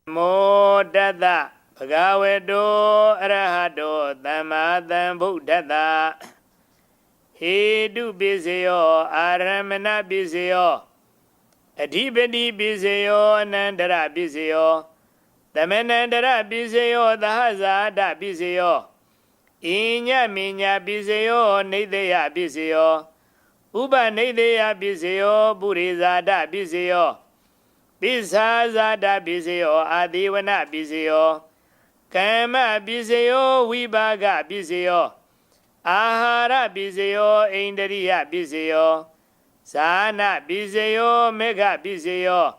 Mo Dada Bhagavato Arahato Dhamma Dhambuddhata Hedu Bisayo Aramana Bisayo Adhipati Bisayo Anandara Bisayo Dhamanandara Bisayo Dahasada Bisayo Inya Minya Bisayo Nidaya Bisayo Uba Nidaya Bisayo Burizada Bisayo Bisazada Bisayo Adivana Bisayo Kama Bisayo Vibaga Bisayo Ahara Bisayo Indriya Bisayo Sana Bisayo Mega Bisayo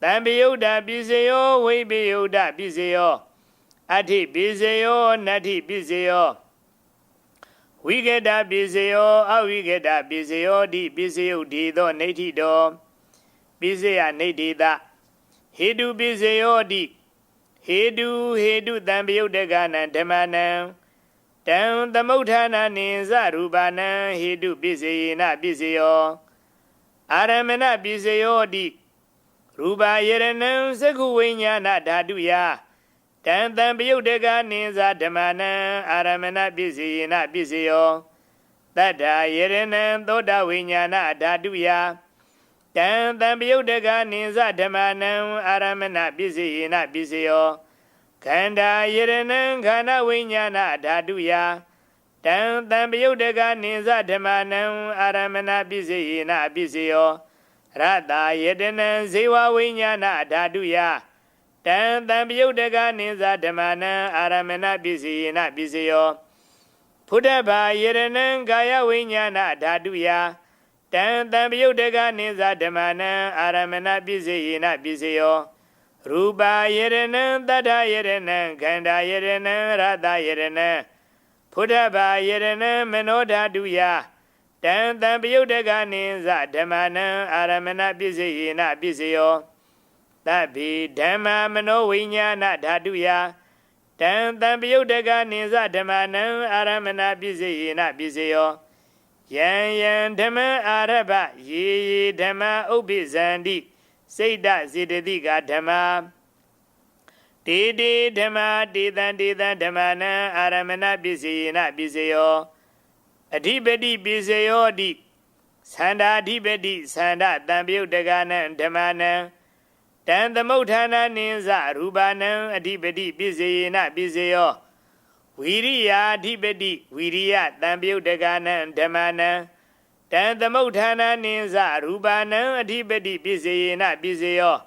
Tambiyuda Bisayo Vibiyuda Bisayo Ati Bisayo Nati Bisayo Wigeda Bisayo Awigeda Bisayo Di Bisayo Dido Nati Do Bisaya Nadida Hedu Bisayo Di Hedu Tambiyudagana Dhamana Down the Motana Ninza Rubana Hedu Bisayina Bisayo Aramana Bisayo Di Ruba Yeranam Sakuwinyana Daduya Down Tambiyudaga Ninza Dhamana Aramana Bisayina Bisayo Tada Yeranam Doda Winyana Daduya Down Tambiyudaga Ninza Dhamana Aramana Bisayina Bisayo Kanda Yeranam Kana Winyana Daduya Down Tambiyudaga Ninza Dhamana Aramana Bisayina Bisayo Rata Yedanam Zewa Winyana Daduya Down Tambiyudaga Ninza Dhamana Aramana Bisayina Bisayo Pudaba Yeranam Gaya Winyana Daduya Down Tambiyudaga Ninza Dhamana Aramana Bisayina Bisayo Ruba Yeranam Tata Yeranam Kanda Yeranam Rata Yeranam Pudaba Yeranam Manoda Duya Down Tambiyudaga Ninza Dhamana Aramana Bisayina Bisayo Tabi Dhamma Mano Vinyana Daduya Down Tambiyudaga Ninza Dhamana Aramana Bisayina Bisayo Yan Dhamma Araba Ye Dhamma Ubizandi Seda Zidadiga Dhamma Didi Dhamma Didan Dhamana Aramana Bisayina Bisayo Adhipati Bisayo Di Sanda Adhipati Sanda Tambiyudagana Dhamana Dan the Motana Ninza Rubana Adhipati Bisayina Bisayo Viriya Adhipati Viriya Tambiyudagana Dhamana Dan the Motana Ninza Rubana Adhipati Bisayina Bisayo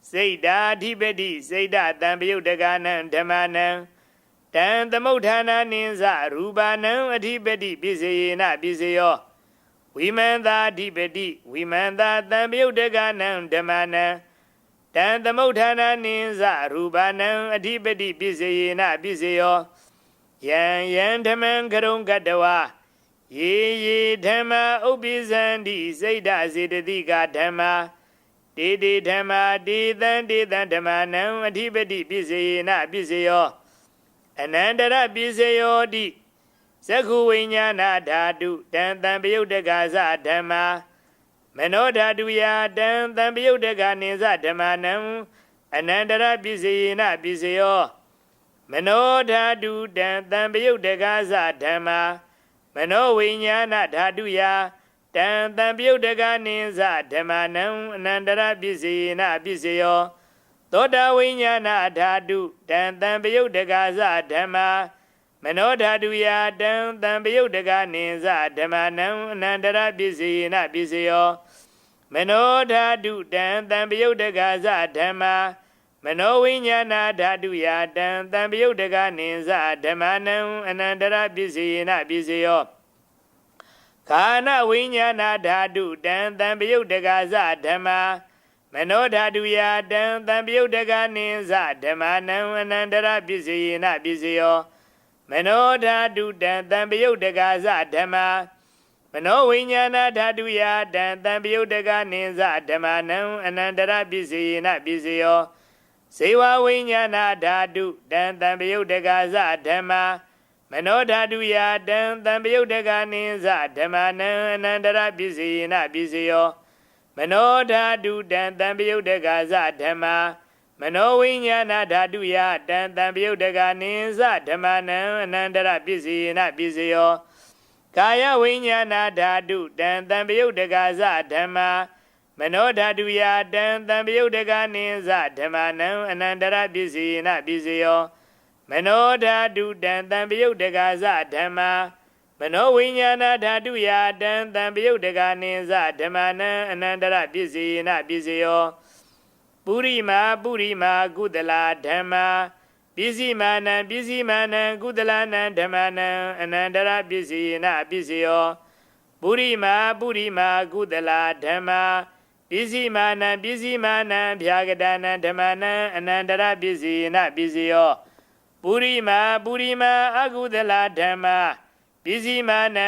Seda Adhipati Seda Tambiyudagana Dhamana Dan the Motana Ninza Rubana Adhipati Bisayina Bisayo Vimanda Adhipati Vimanda Tambiyudagana Dhamana Dan the Motana Ninza Rubana Adhipati Bisayina Bisayo Yan Dhamman Karung Gadawa Ye Dhamma Ubizandi Seda Zidadiga Dhamma Didi Dhamma Didan Dhamana Adhipati Bisayina Bisayo Anandara Bisayo Di Sakuwinyana Dhatu Dan Tambiyudaga Dhamma Manoda Duya Dan Tambiyudaga Ninza Dhamana Anandara Bisayina Bisayo Manoda Du Dan Tambiyudaga Dhamma Mano Vinyana Dhaduya Dan Tambiyudaga Ninza Dhamana Anandara Bisayina Bisayo Toda Vinyana Dhatu Dan Tambiyudaga Dhamma Manoda Duya Dan Tambiyudaga Ninza Dhamana Anandara Bisayina Bisayo Manoda Du Dan Tambiyudaga Dhamma Mano Vinyana Dhaduya Dan Tambiyudaga Ninza Dhamana Anandara Bisayina Bisayo Kana Vinyana Dhatu Dan Tambiyudaga Dhamma Manoda Duya Dan Tambiyudaga Ninza Dhamana Anandara Bisayina Bisayo Manoda Du Dan Tambiyudaga Dhamma Mano Vinyana Dhaduya Dan Tambiyudaga Ninza Dhamana Anandara Bisayina Bisayo Sewa Vinyana Dhatu Dan Tambiyudaga Dhamma Manoda Duya Dan Tambiyudaga Ninza Dhamana Anandara Bisayina Bisayo Manoda Du Dan Tambiyudaga Dhamma မနောဝိညာဏဓာတုယတံတံပယုတ်တကနိသဓမ္မနံအနန္တရပစ္စယေနပစ္စယောကာယဝိညာဏဓာတုတံတံပယုတ်တကသဓမ္မာမနောဓာတုယတံတံပယုတ်တကနိသဓမ္မနံအနန္တရပစ္စယေနပစ္စယောမနောဓာတုတံတံပယုတ်တကသဓမ္မာမနောဝိညာဏဓာတုယတံတံပယုတ်တကနိသဓမ္မနံအနန္တရပစ္စယေနပစ္စယောပုရိမာကုသလာဓမ္မာပစ္စည်းမာနံကုသလနံဓမ္မနံအနန္တရပစ္စယေနပစ္စယောပုရိမာကုသလာဓမ္မာပစ္စည်းမာနံဗျာဂဒနံဓမ္မနံအနန္တရပစ္စယေနပစ္စယောပုရိမာအကုသလာဓမ္မာပစ္စည်းမာနံ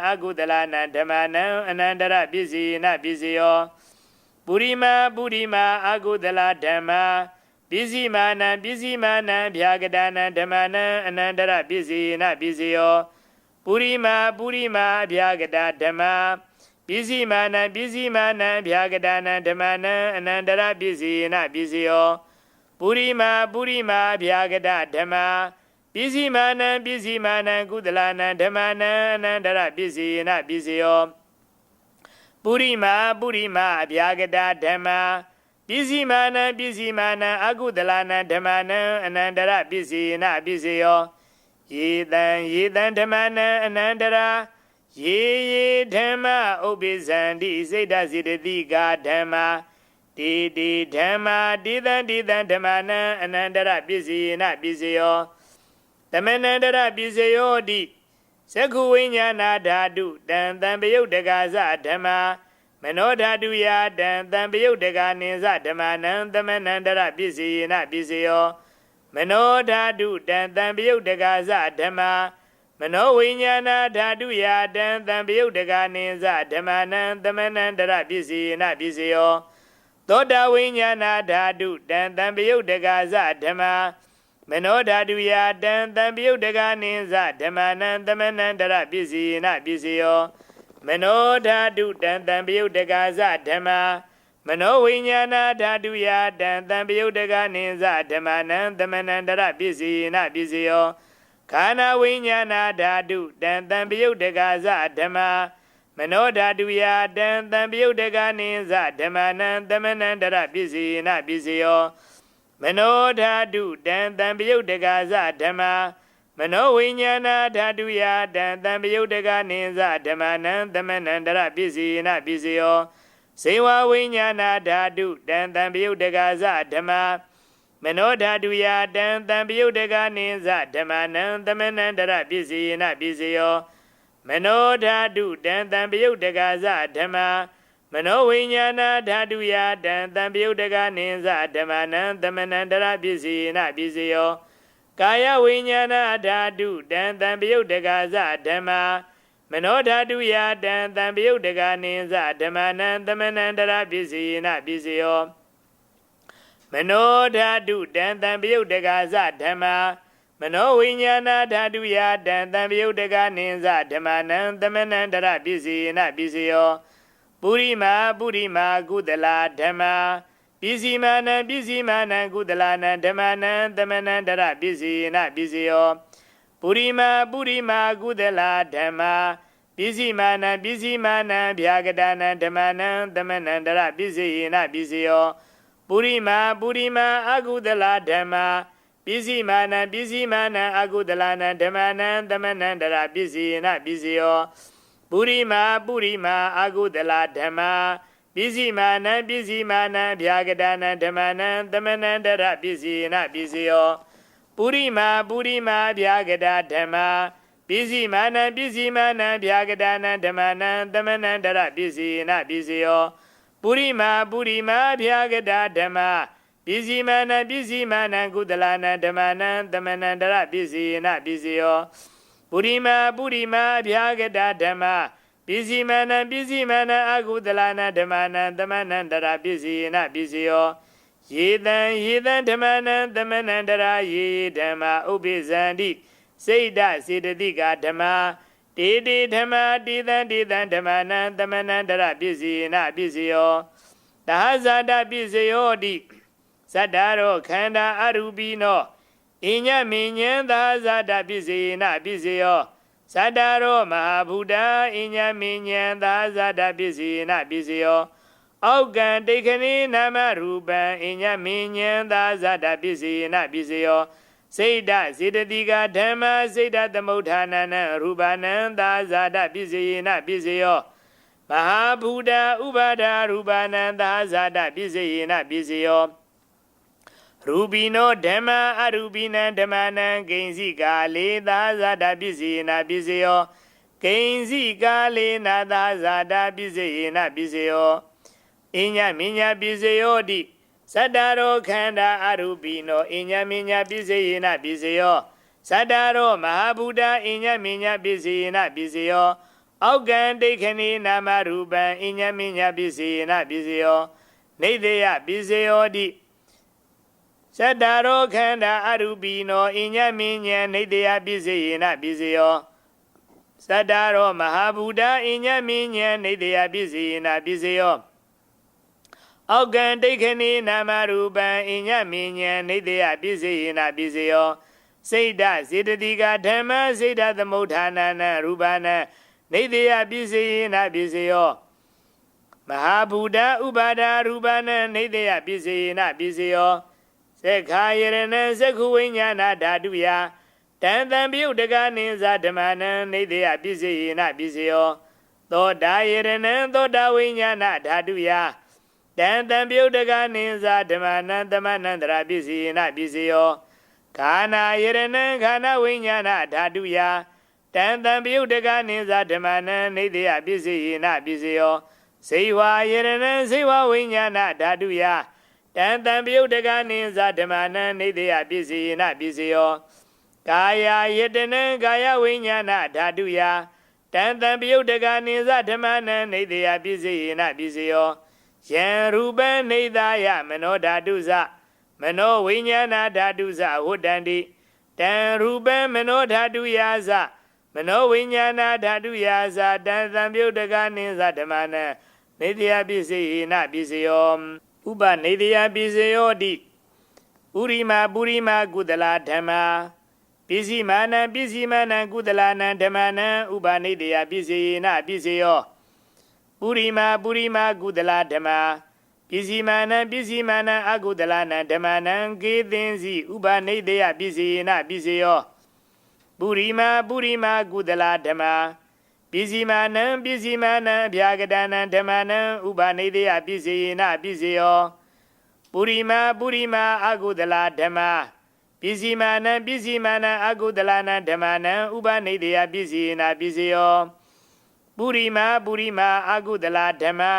အကုသလနံဓမ္မနံအနန္တရပစ္စယေနပစ္စယောပုရိမာအကုသလဓမ္မာပစ္စည်းမာနံဗျာဂဒနံဓမ္မနံအနန္တရပစ္စယေနပစ္စယောပုရိမာဗျာဂဒဓမ္မာပစ္စည်းမာနံဗျာဂဒနံဓမ္မနံအနန္တရပစ္စယေနပစ္စယောပုရိမာဗျာဂဒဓမ္မာပစ္စည်းမာနံကုသလနံဓမ္မနံအနန္တရပစ္စယေနပစ္စယောပုရိမာဗျာဂဒဓမ္မာပစ္စည်းမာနံအကုသလနံဓမ္မနံအနန္တရပစ္စယေနပစ္စယောယေတံဓမ္မနံအနန္တရာယေဓမ္မဥပ္ပိဇန္တိစိတ်တစေတသိကာဓမ္မာတေဓမ္မာတေတံဓမ္မနံအနန္တရပစ္စယေနပစ္စယောဓမ္မနန္တရပစ္စယောတိသက္ခုဝိညာဏဓာတုတံတံပယုတ်တကသဓမ္မာမနောဓာတုယတံတံပယုတ်တကနိသဓမ္မနံသမနန္တရပစ္စယေနပစ္စယောမနောဓာတုတံတံပယုတ်တကသဓမ္မာမနောဝိညာဏဓာတုယတံတံပယုတ်တကနိသဓမ္မနံသမနန္တရပစ္စယေနပစ္စယောသောတာဝိညာဏဓာတုတံတံပယုတ်တကသဓမ္မာမနောဓာတုယတံတံပယုတ်တကနိသဓမ္မနံသမနန္တရပစ္စယေနပစ္စယောမနောဓာတုတံတံပယုတ်တကသဓမ္မာမနောဝိညာဏဓာတုယတံတံပယုတ်တကနိသဓမ္မနံသမနန္တရပစ္စယေနပစ္စယောခန္ဓာဝိညာဏဓာတုတံတံပယုတ်တကသဓမ္မာမနောဓာတုယတံတံပယုတ်တကနိသဓမ္မနံသမနန္တရပစ္စယေနပစ္စယောမနောဓာတုတံတံပယုတ်တကသဓမ္မာမနောဝိညာဏဓာတုယတံတံပယုတ်တကနိသဓမ္မနံသမနန္တရပစ္စယေနပစ္စယောဇေဝဝိညာဏဓာတုတံတံပယုတ်တကသဓမ္မာမနောဓာတုယတံတံပယုတ်တကနိသဓမ္မနံသမနန္တရပစ္စယေနပစ္စယောမနောဓာတုတံတံပယုတ်တကသဓမ္မာမနောဝိညာဏဓာတုယတံတံပယုတ်တကနိသဓမ္မနံသမနန္တရပစ္စယေနပစ္စယောကာယဝိညာဏဓာတုတံတံပယုတ်တကသဓမ္မာမနောဓာတုယတံတံပယုတ်တကနိသဓမ္မနံသမနန္တရပစ္စယေနပစ္စယောမနောဓာတုတံတံပယုတ်တကသဓမ္မာမနောဝိညာဏဓာတုယတံတံပယုတ်တကနိသဓမ္မနံသမနန္တရပစ္စယေနပစ္စယောပုရိမာကုသလာဓမ္မာပစ္စည်းမာနံကုသလနံဓမ္မနံသမနန္တရပစ္စယေနပစ္စယောပုရိမာကုသလာဓမ္မာပစ္စည်းမာနံဗျာဂဒနံဓမ္မနံသမနန္တရပစ္စယေနပစ္စယောပုရိမာအကုသလာဓမ္မာပစ္စည်းမာနံအကုသလနံဓမ္မနံသမနန္တရပစ္စယေနပစ္စယောပုရိမာအကုသလာဓမ္မာပစ္စည်းမာနံဗျာဂဒနံဓမ္မနံသမနန္တရပစ္စယေနပစ္စယောပုရိမာဗျာဂဒဓမ္မာပစ္စည်းမာနံဗျာဂဒနံဓမ္မနံသမနန္တရပစ္စယေနပစ္စယောပုရိမာဗျာဂဒဓမ္မာပစ္စည်းမာနံကုသလနံဓမ္မနံသမနန္တရပစ္စယေနပစ္စယောပုရိမာဗျာဂဒဓမ္မာပစ္စည်းမာနံအကုသလနံဓမ္မနံသမနန္တရပစ္စယေနပစ္စယောယေတံဓမ္မနံသမနန္တရာယေဓမ္မာဥပ္ပိဇန္တိစိတ်တစေတသိကာဓမ္မာတေဓမ္မာတေတံဓမ္မနံသမနန္တရပစ္စယေနပစ္စယောသဟဇာတပစ္စယောတိ ဇတ္တရောခန္ဓာအရူပိနောအညမဉ္ဉံသာဇာတပစ္စေနပစ္စေယောဇတ္တရောမဟာဗုဒ္ဓအညမဉ္ဉံသာဇာတပစ္စေနပစ္စေယောအောက်ကံတိခဏိနာမရူပံအညမဉ္ဉံသာဇာတပစ္စေနပစ္စေယောစိတ်တစေတတိကဓမ္မစိတ်တသမုဋ္ဌာနနံရူပနံသာဇာတပစ္စေနပစ္စေယောမဟာဗုဒ္ဓဥပါဒရူပနံသာဇာတပစ္စေနပစ္စေယောရူပိနောဓမ္မအရူပိနံဓမ္မနံဂိဉ္စီကာလေသာဇာတပစ္စေနပစ္စေယောဂိဉ္စီကာလေနသာဇာတပစ္စေနပစ္စေယောအညမဉ္ဉပစ္စေယောတိဇတ္တရောခန္ဓာအရူပိနောအညမဉ္ဉပစ္စေနပစ္စေယောဇတ္တရောမဟာဗုဒ္ဓအညမဉ္ဉပစ္စေနပစ္စေယောအောက်ကံဒိဋ္ဌိနာမရူပံအညမဉ္ဉပစ္စေနပစ္စေယောနေတေယပစ္စေယောတိဇတ္တရောခန္ဓာအရူပိနောအညမဉ္ဉနေတေယပစ္စေနပစ္စေယောဇတ္တရောမဟာဗုဒ္ဓအညမဉ္ဉနေတေယပစ္စေနပစ္စေယောအောက်ကံဒိဋ္ဌိနာမရူပံအညမဉ္ဉနေတေယပစ္စေနပစ္စေယောစိတ်တစေတတိကဓမ္မစိတ်တသမုဋ္ဌာနနံရူပနံနေတေယပစ္စေနပစ္စေယောမဟာဗုဒ္ဓဥပါဒရူပနံနေတေယပစ္စေနပစ္စေယောသက္ခာယရဏံသက္ခုဝိညာဏဓာတုယတံတံပြုတ်တကနိဇာဓမ္မနံနေတေယပစ္စေနပစ္စေယောသောတာယရဏံသောတာဝိညာဏဓာတုယတံတံပြုတ်တကနိဇာဓမ္မနံသမဏန္တရာပစ္စေနပစ္စေယောခာနာယရဏံခာနဝိညာဏဓာတုယတံတံပြုတ်တကနိဇာဓမ္မနံနေတေယပစ္စေနပစ္စေယောဇေဝယရဏံဇေဝဝိညာဏဓာတုယတံတံပြုတ်တကနိဇာဓမ္မနံနေတေယပစ္စေနပစ္စေယောကာယယတနံကာယဝိညာဏဓာတုယတံတံပြုတ်တကနိဇာဓမ္မနံနေတေယပစ္စေနပစ္စေယောယံရူပံနေသာယမနောဓာတုဇမနောဝိညာဏဓာတုဇဝတ္တန္တိတံရူပံမနောဓာတုယာဇမနောဝိညာဏဓာတုယာဇတံသံပြုတ်တကနိဇာဓမ္မနံနေတေယပစ္စေနပစ္စေယောဥပနေတေယပစ္စေယောတိဥရိမာပုရိမာကုသလဓမ္မာပစ္စည်းမာနံပစ္စည်းမာနံကုသလနံဓမ္မနံဥပနေတေယပစ္စေနပစ္စေယောပုရိမာပုရိမာကုသလဓမ္မာပစ္စည်းမာနံပစ္စည်းမာနံအကုသလနံဓမ္မနံကေသင်္စီဥပနေတေယပစ္စေနပစ္စေယောပုရိမာပုရိမာကုသလဓမ္မာပစ္စည်းမာနံပစ္စည်းမာနံအဗျာကတနံဓမ္မနံဥပနေတေယပစ္စေနပစ္စေယောပုရိမာပုရိမာအကုသလဓမ္မာပစ္စည်းမာနံပစ္စည်းမာနံအကုသလနံဓမ္မနံဥပနေတေယပစ္စေနပစ္စေယောပုရိမာပုရိမာအကုသလဓမ္မာ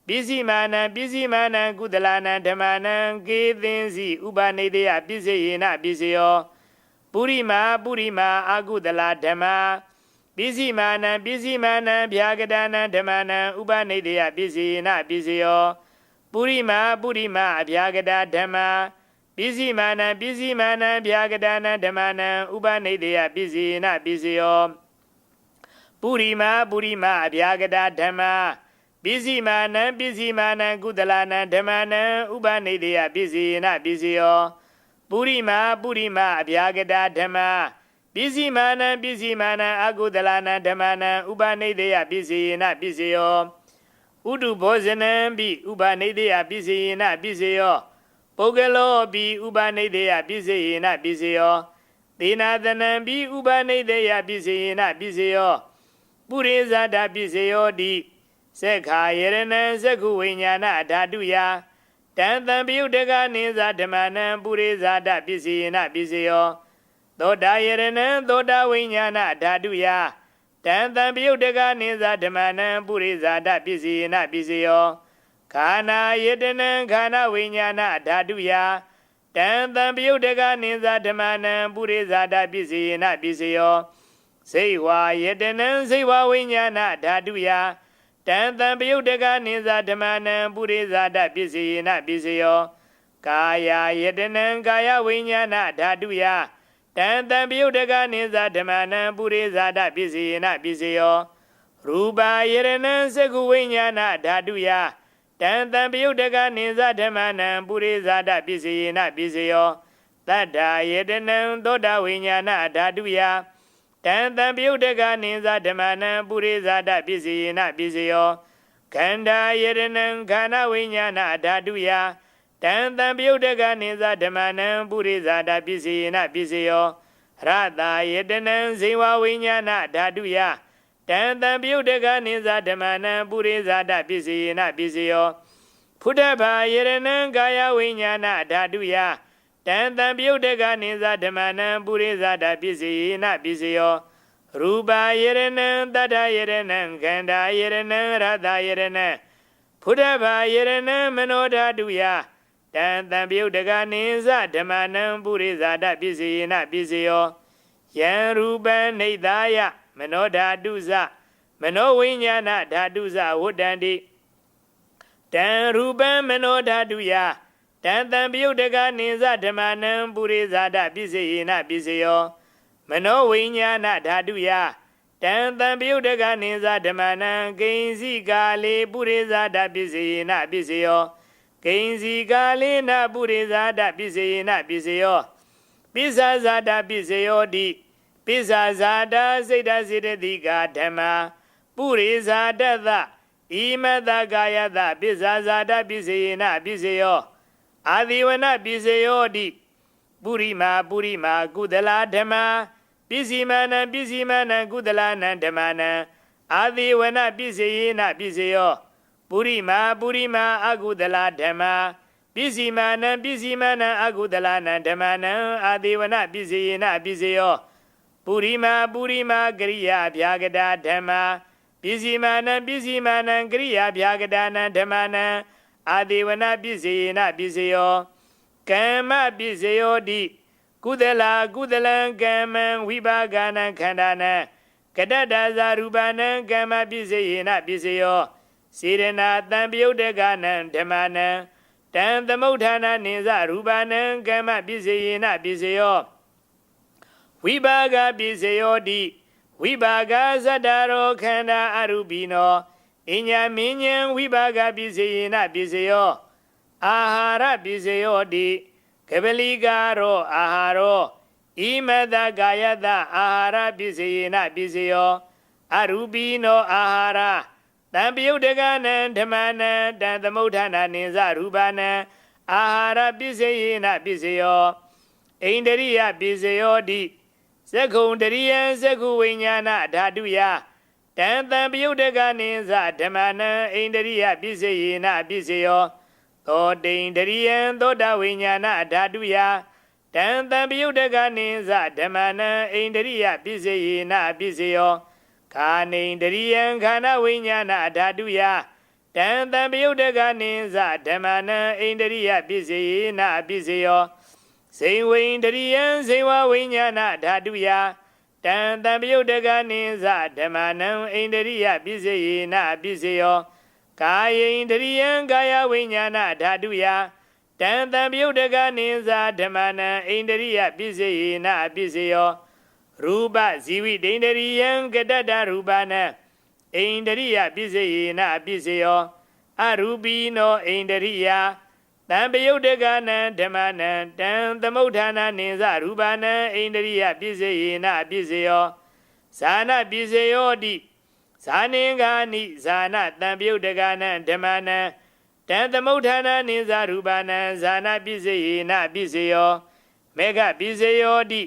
ပစ္စည်းမာနံပစ္စည်းမာနံကုသလနံဓမ္မနံကေသင်္စီဥပနေတေယပစ္စေနပစ္စေယောပုရိမာပုရိမာအကုသလဓမ္မာပစ္စည်းမာနံပစ္စည်းမာနံဗျာကတနံဓမ္မနံဥပနေတေယပစ္စေနပစ္စေယောပုရိမာပုရိမာအဗျာကတဓမ္မာပစ္စည်းမာနံပစ္စည်းမာနံဗျာကတနံဓမ္မနံဥပနေတေယပစ္စေနပစ္စေယောပုရိမာပုရိမာအဗျာကတဓမ္မာပစ္စည်းမာနံပစ္စည်းမာနံကုသလနံဓမ္မနံဥပနေတေယပစ္စေနပစ္စေယောပုရိမာပုရိမာအဗျာကတဓမ္မာပစ္စည်းမာနံပစ္စည်းမာနံအကုသလနံဓမ္မနံဥပနေတေယပစ္စေနပစ္စေယောဥတုဘောဇနံပိဥပနေတေယပစ္စေနပစ္စေယောပုဂ္ဂလောပိဥပနေတေယပစ္စေနပစ္စေယောသေနာသနံပိဥပနေတေယပစ္စေနပစ္စေယောပုရိဇာတပစ္စေယောတိသက္ခာယရဏံသက္ခုဝိညာဏဓာတုယတံတံပြုတ်တကနိဇာဓမ္မနံပုရိဇာတပစ္စေနပစ္စေယောသောတာယရဏံသောတာဝိညာဏဓာတုယတံတံပြုတ်တကနိဇာဓမ္မနံပုရိဇာတပစ္စေနပစ္စေယောခာနာယတနံခာနဝိညာဏဓာတုယတံတံပြုတ်တကနိဇာဓမ္မနံပုရိဇာတပစ္စေနပစ္စေယောစေဝါယတနံစေဝဝိညာဏဓာတုယတံတံပြုတ်တကနိဇာဓမ္မနံပုရိဇာတပစ္စေနပစ္စေယောကာယယတနံကာယဝိညာဏဓာတုယတံတံပြုတ်တကနိဇာဓမ္မနံပုရိဇာတပစ္စေနပစ္စေယောရူပယရဏံသက္ခုဝိညာဏဓာတုယတ တံတံပယုတ်တကနိသဓမ္မနံပုရိဇာတပစ္စယေနပစ္စယောတတ္ထာယေတနံသောတာဝိညာဏဓာတုယတံတံပယုတ်တကနိသဓမ္မနံပုရိဇာတပစ္စယေနပစ္စယောခန္ဓာယေတနံခန္ဓာဝိညာဏဓာတုယတံတံပယုတ်တကနိသဓမ္မနံပုရိဇာတပစ္စယေနပစ္စယောရတာယေတနံဇေဝဝိညာဏဓာတုယတံတံပယုတ်တကနိသဓမ္မနံပုရိဇာတပစ္စယေနပစ္စယောဖုဒ္ဓဘာယေရဏံကာယဝိညာဏဓာတုယတံတံပယုတ်တကနိသဓမ္မနံပုရိဇာတပစ္စယေနပစ္စယောရူပယေရဏံတတ္ထယေရဏံခန္ဓာယေရဏံရတယေရဏံဖုဒ္ဓဘာယေရဏံမနောဓာတုယတံတံပယုတ်တကနိသဓမ္မနံပုရိဇာတပစ္စယေနပစ္စယောယံရူပံနေသာယမနောဓာတုဇမနောဝိညာဏဓာတုဇဝတ္တန္တိတံရူပံမနောဓာတုယတံတံပယုတ်တကနိသဓမ္မနံပုရိဇာတပစ္စယေနပစ္စယောမနောဝိညာဏဓာတုယတံတံပယုတ်တကနိသဓမ္မနံကိဉ္စီကာလေပုရိဇာတပစ္စယေနပစ္စယောကိဉ္စီကာလေနပုရိဇာတပစ္စယေနပစ္စယောပိစ္ဆာဇာတပစ္စယောတိပိစ္ဆာဇာတစိတ်တစေတသိကာဓမ္မာပုရိဇာတသဣမတကာယတပိစ္ဆာဇာတပစ္စယေနပစ္စယောအာဒီဝနပစ္စယောတိပုရိမာကုသလာဓမ္မာပစ္စည်းမာနံကုသလာနံဓမ္မာနံအာဒီဝနပစ္စယေနပစ္စယောပုရိမာအကုသလာဓမ္မာပစ္စည်းမာနံအကုသလာနံဓမ္မာနံအာဒီဝနပစ္စယေနပစ္စယောပုရိမာကရိယာဗျာကတာဓမ္မာပစ္စည်းမာနံကရိယာဗျာကတာနံဓမ္မာနံအာဒီဝနပစ္စယေနပစ္စယောကမ္မပစ္စယောတိကုသလံကမ္မံဝိပါကနံခန္ဓာနံကတ္တဒါဇာရူပနံကမ္မပစ္စယေနပစ္စယောစေရနာတံပယုတ်တကနံဓမ္မနံတံသမုဋ္ဌာနာနိသရူပနံကမ္မပစ္စယေနပစ္စယောဝိပါကပစ္စယောတိဝိပါကသတ္တရောခန္ဓာအရူပိနောအညမင်းညံဝိပါကပစ္စယေနပစ္စယောအာဟာရပစ္စယောတိကပလိကာရောအာဟာရောဣမတကာယတအာဟာရပစ္စယေနပစ္စယောအရူပိနောအာဟာရတံပယုတ်တကနံဓမ္မနံတံသမုဋ္ဌာနာနိသရူပနံအာဟာရပစ္စယေနပစ္စယောဣန္ဒရိယပစ္စယောတိသက္ခုံတရိယံသက္ခုဝိညာဏဓာတုယတံတံပယုတ်တကနိသဓမ္မနံဣန္ဒရိယပစ္စယေနပစ္စယောသောတိန္ဒရိယံသောတာဝိညာဏဓာတုယတံတံပယုတ်တကနိသဓမ္မနံဣန္ဒရိယပစ္စယေနပစ္စယောခာနိန္ဒရိယံခန္ဓာဝိညာဏဓာတုယတံတံပယုတ်တကနိသဓမ္မနံဣန္ဒရိယပစ္စယေနပစ္စယောဇိဝိန္ဒရိယံဇေဝဝိညာဏဓာတုယတံတံပယုတ်တကနိသဓမ္မနံဣန္ဒရိယပစ္စယေနပစ္စယောကာယိန္ဒရိယံကာယဝိညာဏဓာတုယတံတံပယုတ်တကနိသဓမ္မနံဣန္ဒရိယပစ္စယေနပစ္စယောရူပဇီဝိတ္တရိယံကတ္တရူပနံဣန္ဒရိယပစ္စယေနပစ္စယောအရူပိနောဣန္ဒရိယတံပယုတ်တကနံဓမ္မနံတံသမုဋ္ဌာနာနိသရူပနံဣန္ဒရိယပစ္စယေနပစ္စယောဇာနပစ္စယောတိဇာနင်္ဂာနိဇာနတံပယုတ်တကနံဓမ္မနံတံသမုဋ္ဌာနာနိသရူပနံဇာနပစ္စယေနပစ္စယောမေဃပစ္စယောတိ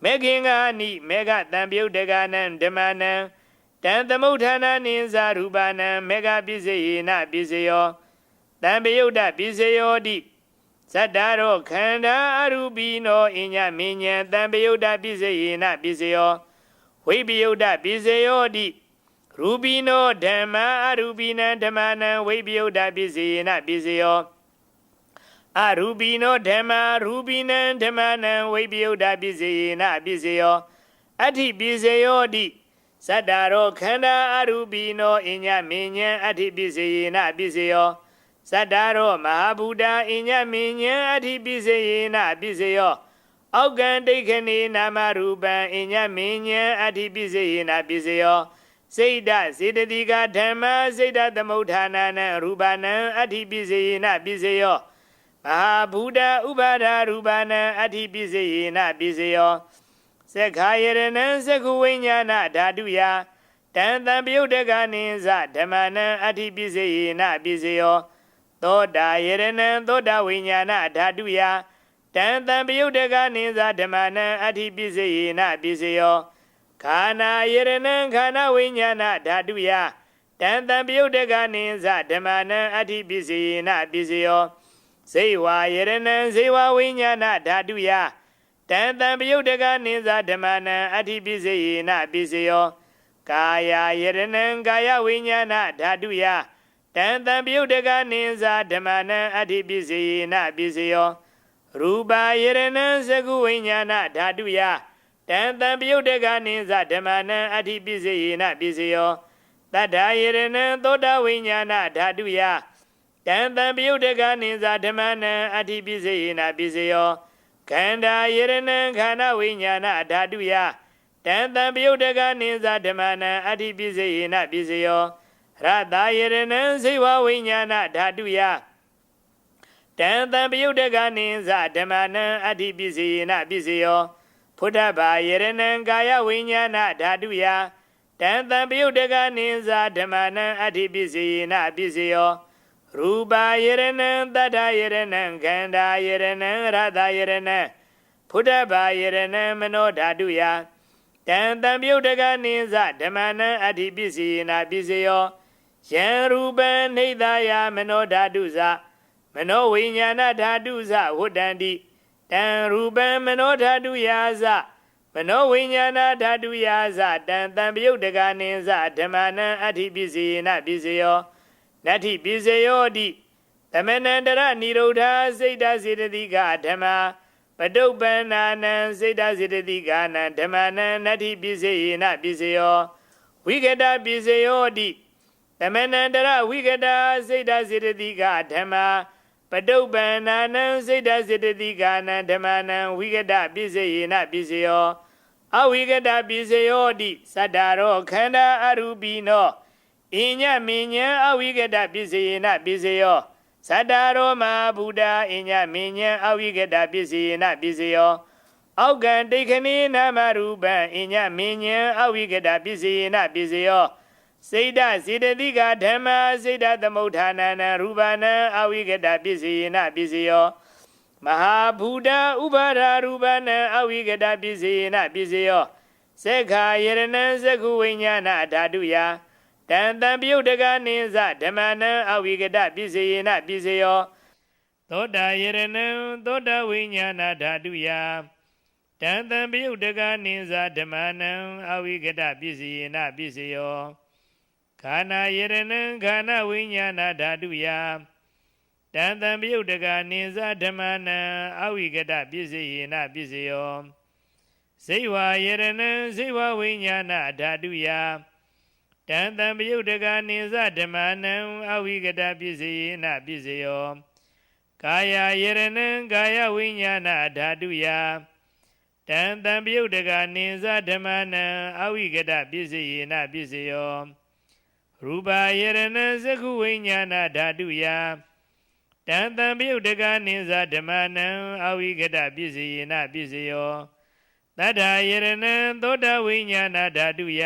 မေခင်္ဂာနိမေဃတံပယုတ်တကနံဓမ္မနံတံသမုဋ္ဌာနာနိသရူပနံမေဃပစ္စယေနပစ္စယောတံပယုတ်တပစ္စယောတိဇတ္တရောခန္ဓာအရူပိနောအညမင်းညံတံပယုတ်တပစ္စယေနပစ္စယောဝိပယုတ်တပစ္စယောတိရူပိနောဓမ္မာအရူပိနံဓမ္မနံဝိပယုတ်တပစ္စယေနပစ္စယောအရူပိနောဓမ္မာရူပိနံဓမ္မနံဝိပယုတ်တပစ္စယေနပစ္စယောအဋ္ဌိပစ္စယောတိဇတ္တရောခန္ဓာအရူပိနောအညမင်းညံအဋ္ဌိပစ္စယေနပစ္စယောဇတ္တရောမဟာဗုဒ္ဓအညမင်းညံအဋ္ဌိပစ္စယေနပစ္စယောအောက်ကံဒိဋ္ဌနေနာမရူပံအညမင်းညံအဋ္ဌိပစ္စယေနပစ္စယော စိတ်ဓာစေတသိကဓမ္မစိတ်ဓာသမုဋ္ဌာနာနံရူပနံအဋ္ဌိပိစေယနပိစေယောမဟာဘူတဥပါဒရူပနံအဋ္ဌိပိစေယနပိစေယောသက္ခာယရဏံသက္ခုဝိညာဏဓာတုယတံတံပယုတ်တကနိသဓမ္မနံအဋ္ဌိပိစေယနပိစေယောသောတာယရဏံသောတာဝိညာဏဓာတုယတံတံပယုတ်တကနိသဓမ္မနံအဋ္ဌိပိစေယနပိစေယောခန္ဓာယရဏံခန္ဓာဝိညာဏဓာတုယတံတံပယုတ်တကနိသဓမ္မနံအဋ္ဌိပိစေယနပိစေယောဇေဝယရဏံဇေဝဝိညာဏဓာတုယတံတံပယုတ်တကနိသဓမ္မနံအဋ္ဌိပိစေယနပိစေယောကာယယရဏံကာယဝိညာဏဓာတုယတံတံပယုတ်တကနိသဓမ္မနံအဋ္ဌိပိစေယနပိစေယောရူပယရဏံသက္ခုဝိညာဏဓာတုယတံတံပယုတ်တကနိသဓမ္မနံအဋ္ဌိပိစေယနပိစေယောတတ္ထာယရဏံသောတာဝိညာဏဓာတုယတံတံပယုတ်တကနိသဓမ္မနံအဋ္ဌိပိစေယနပိစေယောခန္ဓာယရဏံခန္ဓာဝိညာဏဓာတုယတံတံပယုတ်တကနိသဓမ္မနံအဋ္ဌိပိစေယနပိစေယောရတယရဏံဇေဝဝိညာဏဓာတုယတံတံပယုတ်တကနိသဓမ္မနံအဋ္ဌိပိစေယနပိစေယောဖုဒ္ဓဘာယရဏံကာယဝိညာဏဓာတုယတံတံပယုတ်တကနိသဓမ္မနံအဋ္ဌိပိစေယနပိစေယောရူပယရဏံတတ္ထယရဏံခန္ဓာယရဏံရတယရဏံဖုဒ္ဓဘာယရဏံမနောဓာတုယတံတံပယုတ်တကနိသဓမ္မနံအဋ္ဌိပိစေယနပိစေယောယံရူပံနေသယမနောဓာတုဇမနောဝိညာဏဓာတုဇဝတ္တန္တိတံရူပံမနောဓာတုယာဇမနောဝိညာဏဓာတုယာဇတံတံပယုတ်တကနိသဓမ္မနံအဋ္ဌိပိစေယနပိစေယောနတ္ထိပိစေယောတိသမဏန္တရနိရုဒ္ဓစိတ်တစေတသိကဓမ္မပတုပ္ပန္နာနံစိတ်တစေတသိကနံဓမ္မနံနတ္ထိပိစေယနပိစေယောဝိကတပိစေယောတိသမဏန္တရဝိကတစိတ်တစေတသိကဓမ္မပတုပ္ပန္နာနံစိတ်တစေတသိကနံဓမ္မနံဝိကတပိစေယနပိစေယောအဝိကတပိစေယောတိသတ္တရောခန္ဓာအရူပိနောအညမဉ္ဇံအဝိကတပိစေယနပိစေယောသတ္တရောမဘုဒ္ဓအညမဉ္ဇံအဝိကတပိစေယနပိစေယောအောက်ကံတိခဏိနာမရူပံအညမဉ္ဇံအဝိကတပိစေယနပိစေယောစိတ်ဓာစေတသိကဓမ္မစိတ်ဓာသမုဋ္ဌာနာနံရူပနံအဝိကတပိစေယနပိစေယောမဟာဘူတဥပါဒရူပနံအဝိကတပိစေယနပိစေယောသက္ခာယရဏံသက္ခုဝိညာဏဓာတုယတံတံပယုတ်တကနိသဓမ္မနံအဝိကတပိစေယနပိစေယောသောတာယရဏံသောတာဝိညာဏဓာတုယတံတံပယုတ်တကနိသဓမ္မနံအဝိကတပိစေယနပိစေယောခန္ဓာယရဏံခန္ဓာဝိညာဏဓာတုယတံတံပယုတ်တကနိသဓမ္မနံအဝိကတပိစေယနပိစေယောဇေဝယရဏံဇေဝဝိညာဏဓာတုယတံတံပယုတ်တကနိသဓမ္မနံအဝိကတပိစေယနပိစေယောကာယယရဏံကာယဝိညာဏဓာတုယတံတံပယုတ်တကနိသဓမ္မနံအဝိကတပိစေယနပိစေယောရူပယရဏံသက္ခုဝိညာဏဓာတုယတံတံပယုတ်တကနိသဓမ္မနံအဝိကတပိစေယနပိစေယောတတ္ထာယရဏံသောတာဝိညာဏဓာတုယ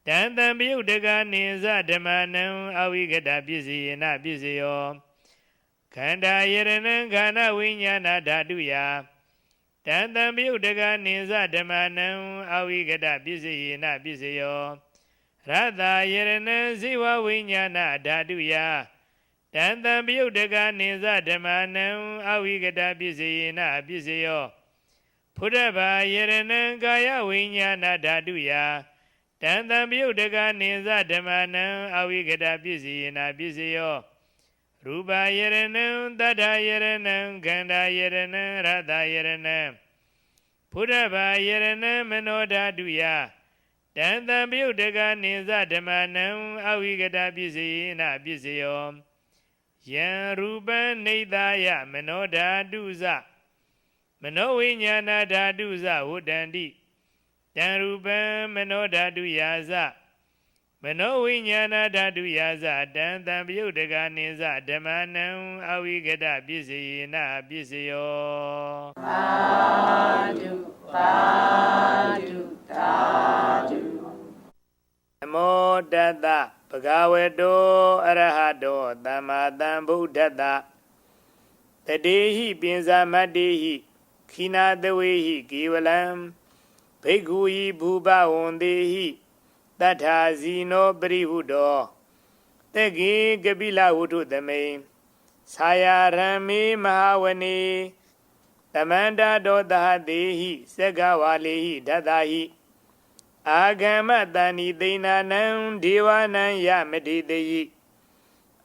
တံတံပယုတ်တကနိသဓမ္မနံအဝိကတပိစေယနပိစေယောခန္ဓာယရဏံခန္ဓာဝိညာဏဓာတုယတံတံပယုတ်တကနိသဓမ္မနံအဝိကတပိစေယနပိစေယောရတယရဏံဇေဝဝိညာဏဓာတုယတံတံပယုတ်တကနိသဓမ္မနံအဝိကတပိစေယနပိစေယောဖုဒ္ဓဘာယရဏံကာယဝိညာဏဓာတုယတံတံပယုတ်တကနိသဓမ္မနံအဝိကတပိစေယနပိစေယောရူပယရဏံတတ္ထယရဏံခန္ဓာယရဏံရတယရဏံဖုဒ္ဓဘာယရဏံမနောဓာတုယတံတံပယုတ်တကနိသဓမ္မနံအဝိကတပိစေယနပိစေယောယံရူပံနေသယမနောဓာတုဇမနောဝိညာဏဓာတုဇဝတ္တန္တိတံရူပံမနောဓာတုယာဇ မနောဝိညာဏဓာတုယာဇတံတံပယုတ်တကနိဇဓမ္မနံအဝိကတပစ္စယေနပစ္စယောသာဓုသာဓုသာဓုနမောတတဘဂဝတောအရဟတောသမ္မာသမ္ဗုဒ္ဓတ္တတတေဟိပိဉ္စမတ္တေဟိခိနာတဝေဟိကေဝလံဘိက္ခုဟိဘူပဝန္တေဟိတထာဇီနောပရိဟုတောတကေကပိလဝုထုသမိန်သာယာရမေမဟာဝနေသမန္တာတောသဟတေဟိစက္ကဝါလေဟိဒတ္တဟိအာဂမတဏိသိဏနံဒေဝနံယမတိတေယိ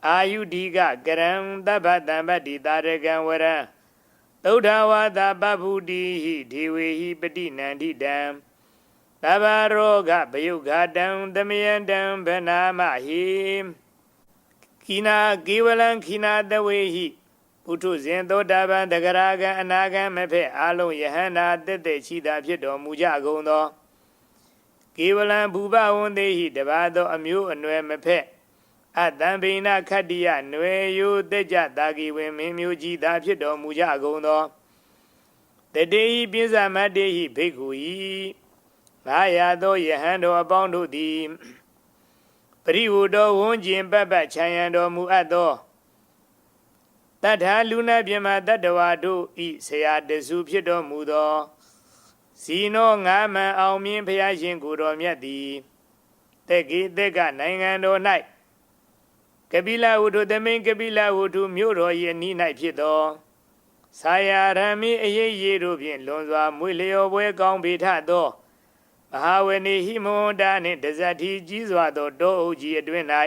အာယုဒိကကရံသဗ္ဗတံပတ္တိတာရကံဝရံသုဒ္ဓဝါဒပဗုတိဟိဒေဝေဟိပတိနန္တိတံသဗ္ဗရောဂဗယုဂတံသမယံတံဗနာမဟိခိနာကေဝလံခိနာတဝေဟိပုထုဇဉ်သောတာပန်တဂရကံအနာကံမဖက်အာလုံးယဟန္တာတသက်ရှိတာဖြစ်တော်မူကြကုန်သောကေဝလံဘူပဝန္တေဟိတပါသောအမျိုးအနွယ်မဖက်အတံပိဏခတ္တိယနွယ်ယိုတက်ကြတာကိဝင်မင်းမျိုးကြီးသာဖြစ်တော်မူကြကုန်သောတတေဟိပိဉ္စမတ္တေဟိဘိက္ခုဟိငါရသောယဟန်တော်အပေါင်းတို့သည်ပရိဝုတော်ဝန်းကျင်ပတ်ပတ်ခြံရံတော်မူအပ်သောတထာလူနာပြမတတ္တဝါတို့ဤဆရာတစုဖြစ်တော်မူသောဇီနောငါမံအောင်မြင်ဖျားရှင်ကိုယ်တော်မြတ်သည်တက်ကေတက်ကနိုင်ငံတော်၌ကပိလဝုထုသမိန်ကပိလဝုထုမြို့တော်၏အနီး၌ဖြစ်သောသာယာရမိအရေးရတို့ဖြင့်လွန်စွာမွေလျော်ပွဲကောင်းပေထသောမဟာဝနေဟိမဝန္တာနှင့်တဇတိကြီးစွာသောတောအုပ်ကြီးအတွင်၌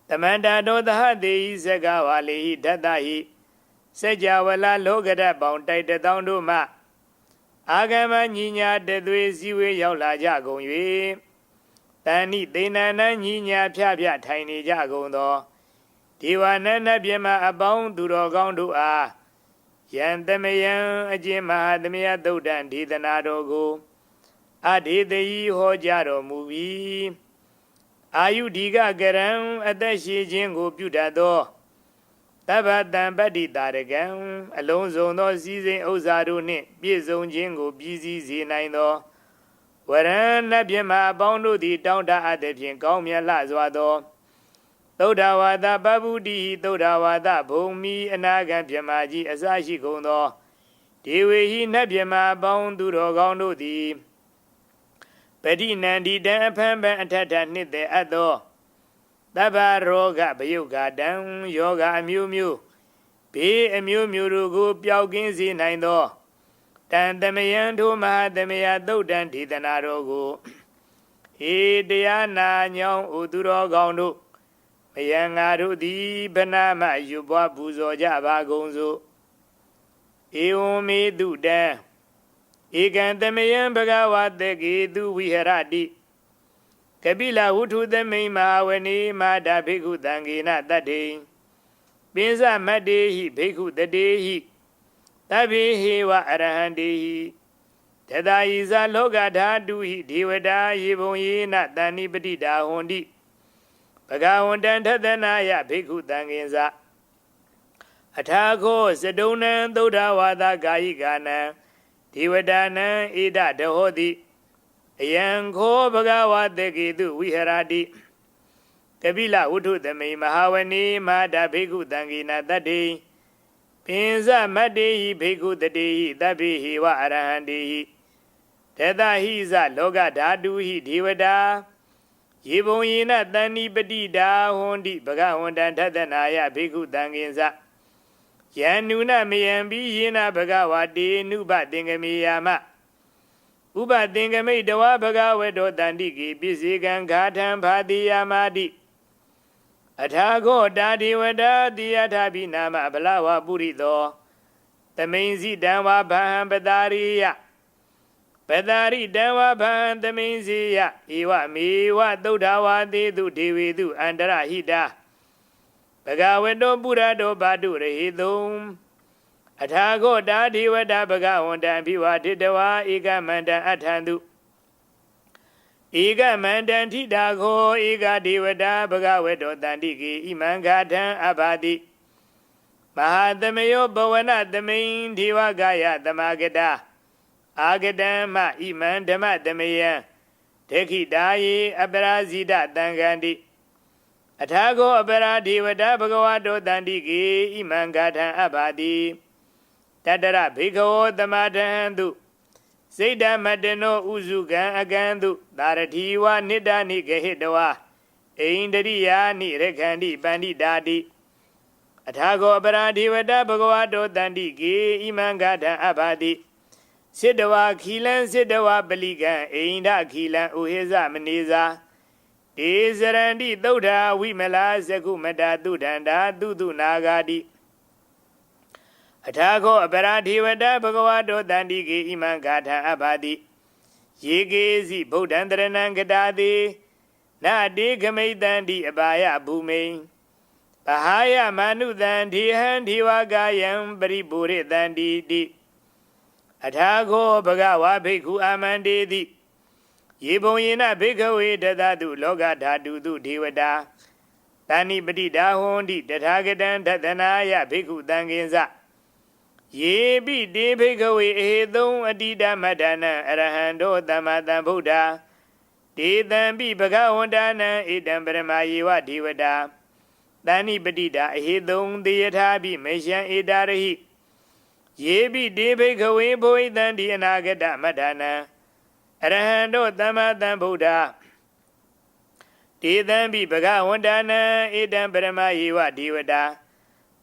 သမန္တာတောသဟတေဟိစက္ကဝါလေဟိဒတ္တဟိစัจ java လာလောကဓာတ်ပေါင်းတိုက်တသောတို့မှအာဂမညီညာတသွေစည်းဝေးရောက်လာကြကုန်၍တဏိသေနနညီညာဖြဖြထိုင်နေကြကုန်သောဒေဝနန္နပြမအပေါင်းသူတော်ကောင်းတို့အားယံသမယံအကျင့်မဟာသမယသုတ်တံဒေသနာတော်ကိုအဒေတိဟောကြားတော်မူပြီးအာယုဒီကကရံအသက်ရှိခြင်းကိုပြုတတ်သောသဗ္ဗတံပတ္တိတာရကံအလုံးစုံသောစည်းစိမ်ဥစ္စာတို့နှင့်ပြည့်စုံခြင်းကိုပြည့်စည်စေနိုင်သောဝရဏနတ်ပြမအပေါင်းတို့သည်တောင်းတအပ်သဖြင့်ကောင်းမြတ်လှစွာသောသုဒ္ဓဝါဒပဗုတိဟိသုဒ္ဓဝါဒဘုံမီအနာဂံပြမကြီးအစရှိကုန်သောဒေဝေဟိနတ်ပြမအပေါင်းသူတော်ကောင်းတို့သည်ပတိနန္ဒီတံအဖန်ပန်အထထနှစ်သက်အပ်သောသဗ္ဗရောဂဗယုဂတံယောဂအမျိုးမျိုးဘေးအမျိုးမျိုးတို့ကိုပျောက်ကင်းစေနိုင်သောတန်သမယံထိုမဟာသမယသုတ်တံဒေသနာတော်ကိုဟေတရားနာညောင်းဥသူတော်ကောင်းတို့မယံငါတို့သည်ဗနာမယူပွားပူဇော်ကြပါကုန်စို့ဧဝံမေတုတံဧကံသမယံဘဂဝါတေကေသူဝိဟရတိကပိလဝုထုသမိန်မဟာဝနေမာတာဘိက္ခုသံဃေနတတ္တေပိဉ္စမတ္တေဟိဘိက္ခုတတေဟိသဗ္ဗေဟေဝအရဟံတေဟိတတယိဇာလောကဓာတုဟိဒေဝတာယေဘုံယေနတဏိပတိတာဟွန်တိဘဂဝန္တံထသနာယဘိက္ခုသံဃင်္စအထာခောစတုံနံသုဒ္ဓဝါဒကာယိကာနံဒေဝတာနံဧဒတဟောတိအယံခောဘဂဝါတေကေတုဝိဟရတိကပိလဝုထုသမိန်မဟာဝနေမာတာဘိက္ခုသံဃေနတတ္တေပိဉ္စမတ္တေဟိဘိက္ခုတတေဟိသဗ္ဗေဟေဝအရဟံတေဟိဒေသဟိဇလောကဓာတုဟိဒေဝတာယေဘုံယေနတဏိပတိတာဟွန်တိဘဂဝန္တံထသနာယဘိက္ခုသံဃင်္စယန္နုနမယံပိယေနဘဂဝတေနုပသင်္ကမေယာမဥပသင်္ကမိတဝဘဂဝတောတန္တိကေပိစေကံဂါထံဖာတိယာမတိအထာခောတာဒေဝတာတိယထာပိနာမဗလဝပုရိသောသမိန်စီတံဝဗဟံပတာရိယပတာရိတံဝဗဟံသမိန်စီယဧဝမေဝသုဒ္ဓဝါသေတုဒေဝေတုအန္တရဟိတာဘဂဝတောပုရတောဘာတုရဟိတုံအထာခောတာဒေဝတာဘဂဝန္တံဘိဝတိတဝါဧကမန္တံအထံတု eka mandanti dago eka devata bhagavato tandiki iman ghatan abhati Mahadamayo bhavana damain deva gaya damagada Agadama iman dhamma damayan Dekhi daye aparazida tangandi Athago apara devata bhagavato tandiki iman ghatan abhati Tadara bhikho dhamadhantu Seda madano uzugan agandu Daratiwa nidani gahitawa Eindariya ni rekhandi bandidadi Athago aparadivata bhagavato tandiki iman ghatan abhati Siddhawa khilan siddhawa baligan Einda khilan uheza maneza Desarandi thuddha vimala sakumata thuddhanda thudu nagadi Athago aparadivata bhagavato tandiki iman ghatan abhati Yegezi buddhantaranang gadadi Na dekamaitanti abhaya bhume Pahaya manuthanti hantiwa gayam paripuritanti di Athago bhagava bhikkhu amandeti Yebonyena bhikkhave dadatu loka dhatu tu devata Tani patita hondi tathagatan tathanaya bhikkhu tankinsa Yebi de bhikkhave ehethung atita madana arahando tamatan buddha Detampi bhagavantana etam paramayewa devata Tani patita ehethung deyathapi meshan etarahi Yebi de bhikkhave bhoitanti anagata madana Arahando tamatan buddha Detampi bhagavantana etam paramayewa devata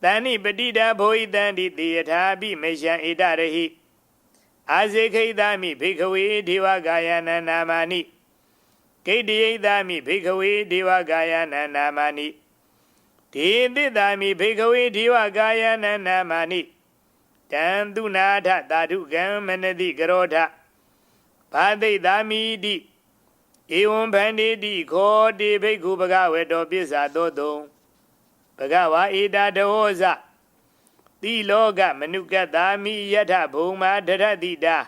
Tani patita bhoitanti deyathapi meshan etarahi Asekhaitami bhikkhave deva gayana namani Kaitiyitami bhikkhave deva gayana namani Deditami bhikkhave deva gayana namani Tandunatha dhadukam manati karotha Bhadaitami di Evam bhandeti khoti bhikkhu bhagavato pissa dodong Bhagava eda dahosa Tiloka manukatami yatha bhuma dharatita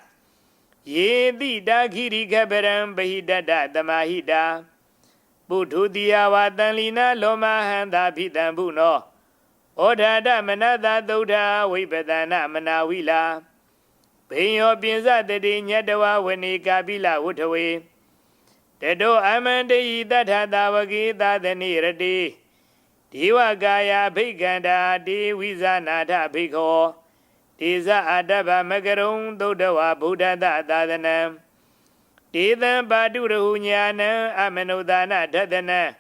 Yeti dakhirika param bahidata tamahita Buddhudiya vatanlina lomahanta bhitambuno Odhata manatha thuddha vipatana manavila Bhinyo pinsa tati nyatawa vanika pila utthawe Tato amandayi tatha tavaki tathani rati Deva gaya bhikkhanda de visanatha bhikkho Tesa adabha makarung thuddhawa buddhata tathanam Tetham padurahu jnanam amanodana thathana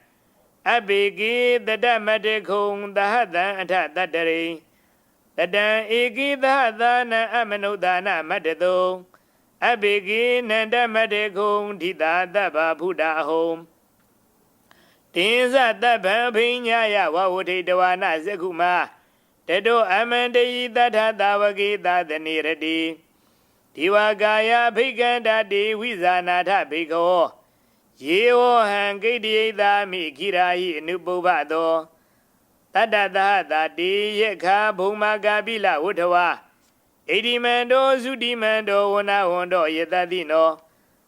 Abhiki tadamatekhung tahatham atha tattare Tatam eki tahathana amanodana matatho Abhiki nandamatekhung dhita tabha buddhahom Tensa tabha bhinyaya vavutitawana sakuma Tato amandayi tatha tavaki tathani rati Deva gaya bhikkanda de visanatha bhikkho Yeho han kaitiyitami kirahi anupubhato Tatathatha de yekha bhumagapila utthawa Edimando sudimando vanavando yatatino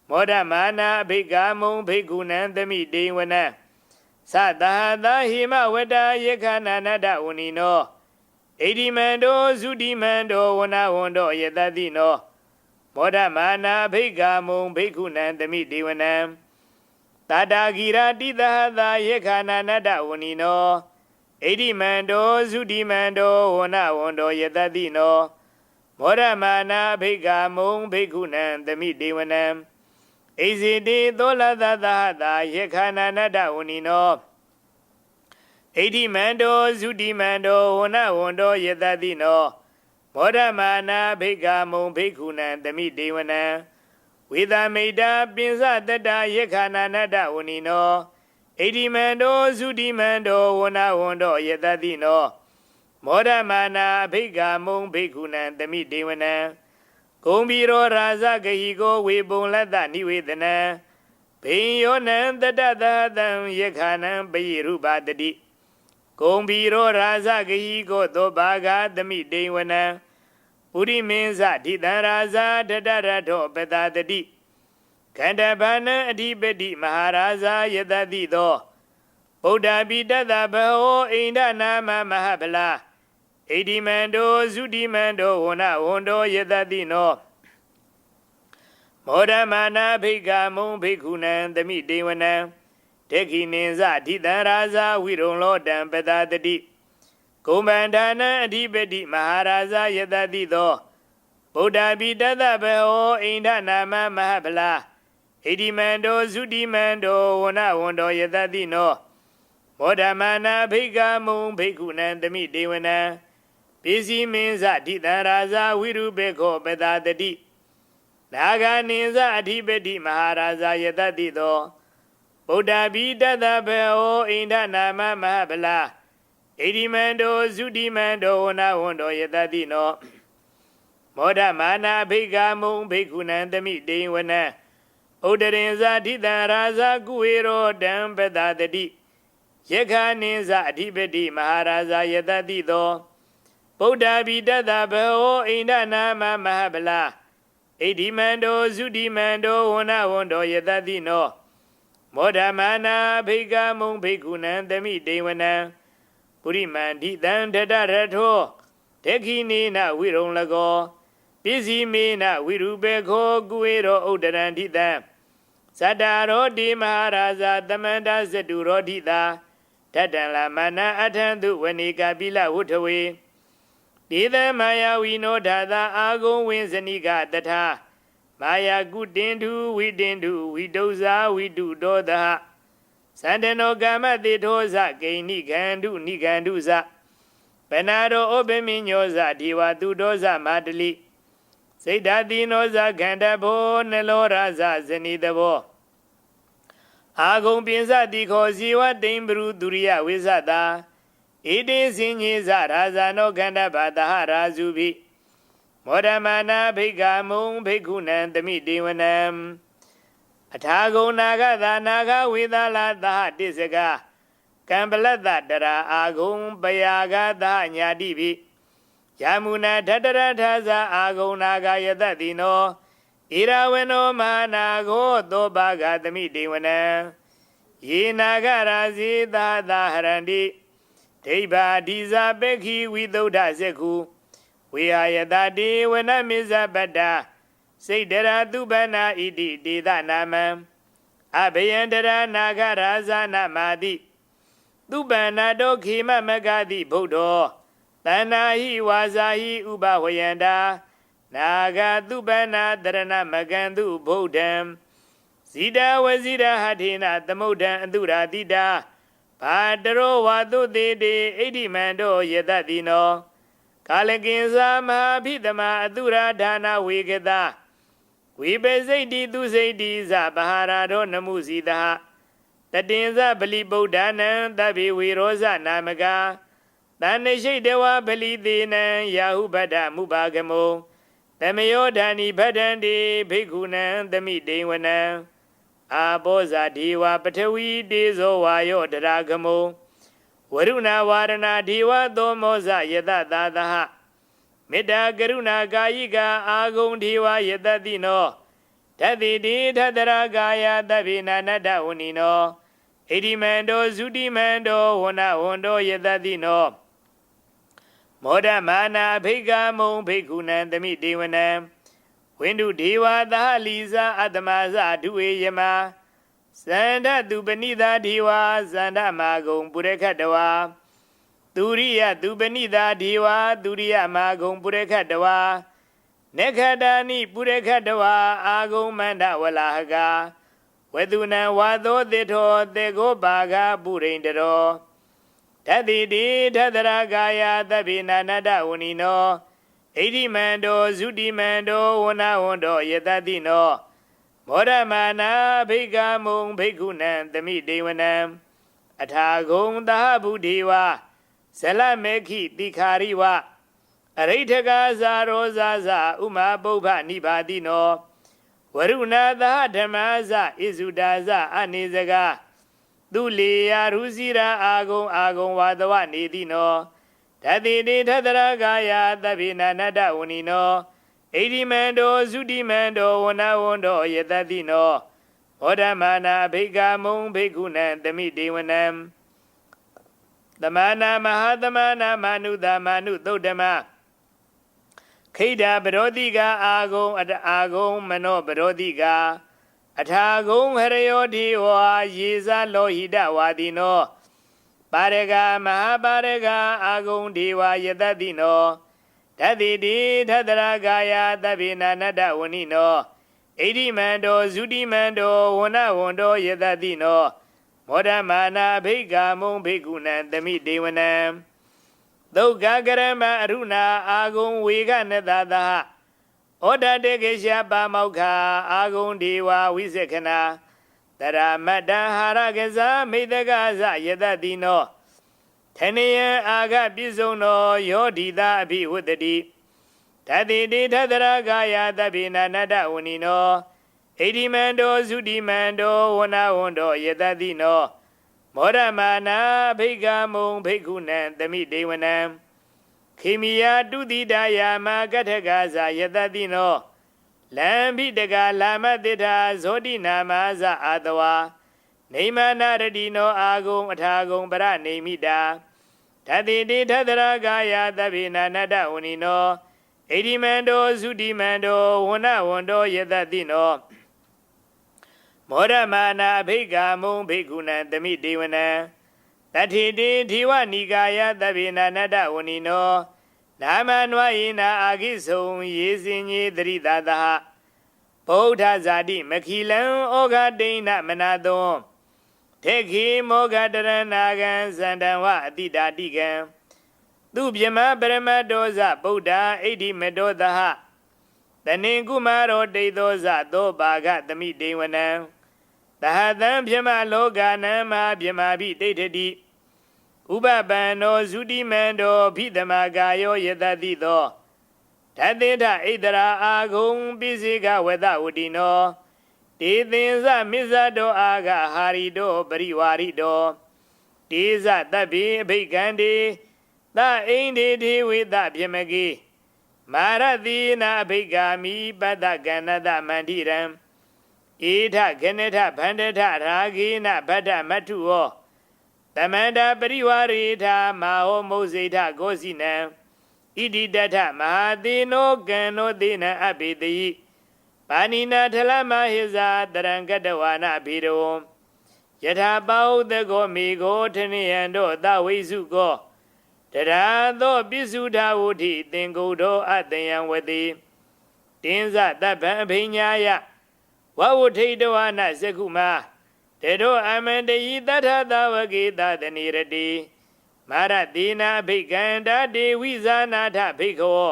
Modhamana bhikkamung bhikkhunan thami dewana Satahatha hima vata yekhananata unino Edimando sudimando vanavando yatatino Modhamana bhikkamung bhikkhunan thami dewana Tadagira titahatha yekhananata unino Edimando sudimando vanavando yatatino Modhamana bhikkamung bhikkhunan thami dewana Ezete tholathatha yekhananata unino Edimando sudimando vanavando yatatino Modhamana bhikkamung bhikkhunan thami dewana Vedamita pinsa tatta yekhananata unino Edimando sudimando vanavando yatatino Modhamana bhikkamung bhikkhunan thami dewana Kumbiro rasa kahiko vibunlata nivedana Bhinyonan tatathatham yekhanam payirupatati Kumbiro rasa kahiko thobaga thami dewana Purimensa dhidhan rasa tatarato patatati ခန္ဓာဘာနံအဓိပတိမဟာရာဇာယတတိသောဗုဒ္ဓပိတတဘဟောအိန္ဒနာမမဟဗလာဣတိမန္တောသုတိမန္တောဝနဝန္တောယတတိနောမောဒမာနာဘိက္ခမုံဘိက္ခုနံသမိတေဝနံတေခိနိဇအဓိတံရာဇာဝိရုံလောတံပတတတိကုမ္ဗန္ဒာနံအဓိပတိမဟာရာဇာယတတိသောဗုဒ္ဓပိတတဘဟောအိန္ဒနာမမဟဗလာဣတိမန္တောသုတိမန္တောဝနဝန္တောယတတိနောမောဒမာနာဘိက္ခမုံဘိက္ခုနံသမိတေဝနံပိစီမင်းဇအဓိတံရာဇာဝိရုပေခောပတတတိနာဂာနိဇအဓိပတိမဟာရာဇာယတတိသောဗုဒ္ဓပိတတဘေဟောအိန္ဒနာမမဟဗလာဣတိမန္တောသုတိမန္တောဝနဝန္တောယတတိနောမောဒမာနာဘိက္ခမုံဘိက္ခုနံသမိတေဝနံဥဒရင်ဇအဓိတံရာဇာကုဝေရောတံပတတတိယက္ခနိဇအဓိပတိမဟာရာဇာယတတိသောဗုဒ္ဓပိတတဘေဟောအိန္ဒနာမမဟဗလာဣတိမန္တောသုတိမန္တောဝနဝန္တောယတတိနောမောဒမာနာဘိက္ခမုံဘိက္ခုနံသမိတေဝနံပုရိမန္တိတံတတရထောဒေခိနိနဝိရုံလကောပိစီမေနဝိရုပေခောကုဝေရောဥဒရန္တိတံသတ္တရောတိမဟာရာဇာသမန္တဇတုရောတိတာတတံလာမနအထံသူဝဏိကပိလဝုထဝေဒေသမာယဝိနောဓာတာအာဂုံဝင်းဇဏိကတထာမာယာကုတင်တုဝိတင်တုဝိတုဇာဝိတုဒောသဟသန္တနောကာမတေထောဇဂိဏိခန္တုနိခန္တုဇပနာရောဩပမိညောဇဒေဝတုဒောဇမာတလိစိတ်ဓာတိနောဇခန္ဓဘောနလောရာဇဇနိတဘောအာဂုံပိစတိခောဇီဝတိံပရုဒုရိယဝိဇတာဣတိစင်ညေဇရာဇာနောခန္ဓဘာတဟရာဇုဘိမောဒမာနာဘိက္ခမုံဘိက္ခုနံသမိတေဝနံအထာဂုံနာဂသာနာဂဝေသလာသဟတိစကကံပလတ္တတရာအာဂုံပယာဂသညာတိဘိယမုနာထတရထာဇာအာဂုံနာဂယတတိနောဣရဝနောမဟာနာဂောသောဘာဂသမိတေဝနံယေနာဂရာဇေသာသဟရန္တိဒိဗ္ဗာဒီဇာပေခိဝိသုဒ္ဓဇေခုဝေဟာယတတေဝနမေဇပတ္တာစိတ်တရာသူပနာဣတိတေသနာမံအဘယံတရာနာဂရာဇာနာမာတိသူပနာတောခေမမဂတိဗုဒ္ဓောတဏ္ဏဟိဝါဇာဟိဥပဝယန္တာနာဂသူပနာတရဏမကံသူဗုဒ္ဓံဇိတဝဇိရဟထေနသမုဒ္ဒံအတုရာတိတာဘာတရောဝါတုတေတေဣတိမန္တောယတတိနောကာလကိဉ္စာမဟာဖိတမအတုရာဒါနဝေကတဝိပေစိတ်တိသူစိတ်တိဇဗဟာရာရောနမှုစီတဟတတင်္ဇဗလိဗုဒ္ဓနံတဗ္ဗေဝေရောဇနာမကတဏ္ဏရှိတဝဗလိသေနံယာဟုဗဒ္ဓမုပါကမောသမယောဓာနိဗဒ္ဒန္တိဘိက္ခုနံသမိတေဝနံအာဘောဇာဒေဝပထဝီတေဇောဝါယောတရာဂမောဝရုဏဝါရဏဒေဝသောမောဇယတသာသဟမေတ္တာကရုဏာကာယိကအာဂုံဒေဝယတတိနောဓတ္တိတိထတရာကာယသဗ္ဗေနနတ္တဝဏိနောဣတိမန္တောသုတိမန္တောဝနဝန္တောယတတိနောမောဒမာနာဘိက္ခမုံဘိက္ခုနံသမိတေဝနံဝိန္ဒုဒေဝသာလီဇာအတ္တမဇဒုဝေယမဇန္ဒသူပဏိတာဒေဝဇန္ဒမာဂုံပုရခတဝါသူရိယသူပဏိတာဒေဝသူရိယမာဂုံပုရခတဝါနေခတာနိပုရခတဝါအာဂုံမန္တဝလာဟကဝတုနံဝါသောတေထောတေကိုပါကပုရိန္တရောဓတ္တိတိထတရာကာယသဗ္ဗေနနတ္တဝဏိနောဣတိမန္တောသုတိမန္တောဝနဝန္တောယတတိနောမောဒမာနာဘိက္ခမုံဘိက္ခုနံသမိတေဝနံအထာဂုံသဟဗုဒေဝဇလမေခိတိခာရိဝအရိဋ္ဌကာဇာရောဇာဇဥမာပုဗ္ဗနိဘာတိနောဝရုဏသဟဓမ္မဇဣဇုဒါဇအနေစကသူလေယာရုစီရာအာဂုံဝါဒဝနေတိနောဓတ္တိတိထတရာကာယသဗ္ဗေနနတ္တဝဏိနောဣတိမန္တောသုတိမန္တောဝနဝန္တောယတတိနော မောဓမာနာအဘိက္ခမုံဘိက္ခုနံသမိဒေဝနံသမနာမဟာသမနာမနုသာမနုသုတ်တမခိဒာပရောတိကာအာဂုံအာဂုံမနောပရောတိကာအထာဂုံဟရယောတိဝါယေဇလောဟိတဝါတိနောပါရဂမဟာပါရဂအာဂုံဒေဝယတတိနောဓတ္တိတိထတရကာယသဗ္ဗေနာနတ္တဝဏိနောဣတိမန္တောဇုတိမန္တောဝနဝန္တောယတတိနောမောဓမာနာဘိက္ခမုံဘိက္ခုနံသမိဒေဝနံသုက္ခကရမအရုဏာအာဂုံဝေကနတသဟဩဒတေကေရှပါမောက္ခအာဂုံဒေဝဝိသခနာတရမတ္တဟာရကဇာမိတကဇယတတိနောထဏယံအာဂပိစုံနောယောဓိတာအภิဝတ္တိဓတ္တိတိထတရကာယသဗ္ဗေနာနတ္တဝဏိနောဣတိမန္တောဇုတိမန္တောဝနဝန္တောယတတိနောမောဓမာနာဘိက္ခမုံဘိက္ခုနံသမိဒေဝနံခေမိယာတုတိတယာမကထကဇာယတတိနောလံဘိတကလာမတိထာဇောတိနာမဇအာတဝါနေမနာရတိနောအာဂုံအထာဂုံပရနေမိတာဓတ္တိတိထတရကာယသဗ္ဗေနာနတ္တဝဏိနောဣတိမန္တောဇုတိမန္တောဝနဝန္တောယတတိနောမောဓမာနာဘိက္ခမုံဘိက္ခုနံသမိဒေဝနံတထေတိဓိဝနိကာယသဗ္ဗေနာနတ္တဝဏိနောနာမနွာယိနာအာခိဆုံယေစင်ညေတရိသသဟဗုဒ္ဓဇာတိမခိလံဩဃဒိဏမနာသောထေခိမောဃတရဏာကံဇန္တံဝအတိတာတိကံသူပြမပရမတောဇဗုဒ္ဓဣတိမတောသဟတဏင်ကုမာရောဒိသောဇသောဘာဂသမိဒေဝနံသဟတံပြမလောကနံမပြမဘိဒိဋ္ဌတိဥပပန္နောဇုတိမန္တောဖိသမကာယောယတတိသောဓတ္တေထဣတရာအာဂုံပိစိကဝတဝတိနောတေသင်္စမစ္ဆတောအာဂဟာရိတောပရိဝါရိတောတေဇတဗ္ဗေအဘိက္ခန္တေသအိန္ဒေထေဝေသပြမကေမာရတိနာအဘိက္ခာမိပတ္တကဏ္ဍသမန္တိရံဧထခဏထဗန္ဒထရာဂေနဗတ္တမတ္ထုဟောတမန္တပရိဝါရေထမဟောမုဇိထကောစီနံဣတိတထမဟာသေနောကံနောသေနံအဘိတိပါဏိနာထလမဟိဇာတရံကတဝါနာဘိရောယထာပါဟုတကောမေကောထနိယံတောသဝိစုကောတရာသောပိစုထာဝုထိသင်္ကုဒ္ဓောအတယံဝတိတင်းဇတဗ္ဗံအဘိညာယဝဝုထိတဝါနဇကုမာတေတောအမန္တယိတထသဝကေသတနိရတိမာရတိနာဘိက္ခန္တာဒေဝိဇာနာထဘိက္ခော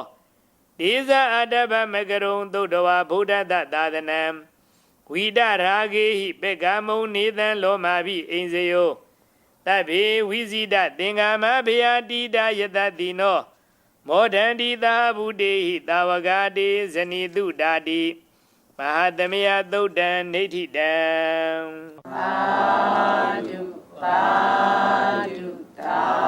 ဒေဇအတ္တဗမကရုံသုတ္တဝါဗုဒ္ဓတသာသနံဝိဒရာဂေဟိပေကမုံနေသံလောမာဘိအိဉ္စယောတဗ္ဗေဝိဇိတသင်္ဃမဘယတိတာယတတိနောမောဒန္တိသာဗုတေဟိတာဝဂာတေဇနိတုတာတိမဟာသမယသုတ်တံနေဋ္ဌိတံသာဓုသာဓုသာ